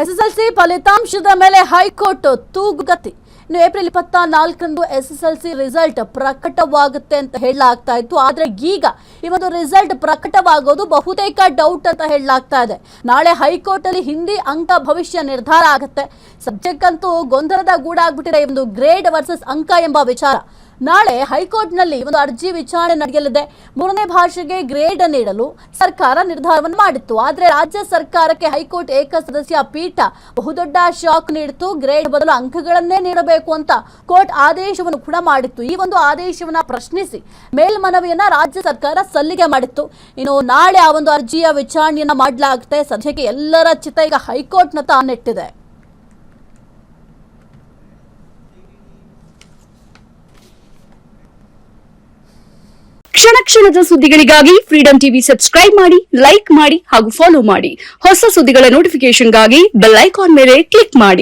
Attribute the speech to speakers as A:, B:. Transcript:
A: SSLC ಫಲಿತಾಂಶದ ಮೇಲೆ high court ತೂಗುಗತಿ. ಇನ್ನು ಏಪ್ರಿಲ್ 24ರಂದು ಎಸ್ಎಸ್ಎಲ್ಸಿ ರಿಸಲ್ಟ್ ಪ್ರಕಟವಾಗುತ್ತೆ ಅಂತ ಹೇಳಲಾಗ್ತಾ ಇತ್ತು. ಆದ್ರೆ ಈಗ ಈ ಒಂದು ರಿಸಲ್ಟ್ ಪ್ರಕಟವಾಗೋದು ಬಹುತೇಕ ಡೌಟ್ ಅಂತ ಹೇಳಲಾಗ್ತಾ ಇದೆ. ನಾಳೆ ಹೈಕೋರ್ಟ್ ಅಲ್ಲಿ ಹಿಂದಿ ಅಂಕ ಭವಿಷ್ಯ ನಿರ್ಧಾರ ಆಗುತ್ತೆ. ಸದ್ಯಕ್ಕಂತೂ ಗೊಂದಲದ ಗೂಡಾಗ್ಬಿಟ್ಟಿದೆ ಈ ಒಂದು ಗ್ರೇಡ್ ವರ್ಸಸ್ ಅಂಕ ಎಂಬ ವಿಚಾರ. ನಾಳೆ ಹೈಕೋರ್ಟ್ನಲ್ಲಿ ಒಂದು ಅರ್ಜಿ ವಿಚಾರಣೆ ನಡೆಯಲಿದೆ. 3ನೇ ಭಾಷೆಗೆ ಗ್ರೇಡ್ ನೀಡಲು ಸರ್ಕಾರ ನಿರ್ಧಾರವನ್ನು ಮಾಡಿತ್ತು. ಆದರೆ ರಾಜ್ಯ ಸರ್ಕಾರಕ್ಕೆ ಹೈಕೋರ್ಟ್ ಏಕಸದಸ್ಯ ಪೀಠ ಬಹುದೊಡ್ಡ ಶಾಕ್ ನೀಡಿತು. ಗ್ರೇಡ್ ಬದಲು ಅಂಕಗಳನ್ನೇ ನೀಡಬೇಕು ಅಂತ ಕೋರ್ಟ್ ಆದೇಶವನ್ನು ಕೂಡ ಮಾಡಿತ್ತು. ಈ ಒಂದು ಆದೇಶವನ್ನ ಪ್ರಶ್ನಿಸಿ ಮೇಲ್ಮನವಿಯನ್ನ ರಾಜ್ಯ ಸರ್ಕಾರ ಸಲ್ಲಿಕೆ ಮಾಡಿತ್ತು. ಇನ್ನು ನಾಳೆ ಆ ಒಂದು ಅರ್ಜಿಯ ವಿಚಾರಣೆಯನ್ನ ಮಾಡಲಾಗುತ್ತೆ. ಸದ್ಯಕ್ಕೆ ಎಲ್ಲರ ಚಿತ್ತ ಈಗ ಹೈಕೋರ್ಟ್ನತ್ತ ನೆಟ್ಟಿದೆ.
B: ಕ್ಷಣದ ಸುದ್ದಿಗಳಿಗಾಗಿ ಫ್ರೀಡಂ ಟಿವಿ ಸಬ್ಸ್ಕ್ರೈಬ್ ಮಾಡಿ, ಲೈಕ್ ಮಾಡಿ ಹಾಗೂ ಫಾಲೋ ಮಾಡಿ. ಹೊಸ ಸುದ್ದಿಗಳ ನೋಟಿಫಿಕೇಶನ್ಗಾಗಿ ಬೆಲ್ ಐಕಾನ್ ಮೇಲೆ ಕ್ಲಿಕ್ ಮಾಡಿ.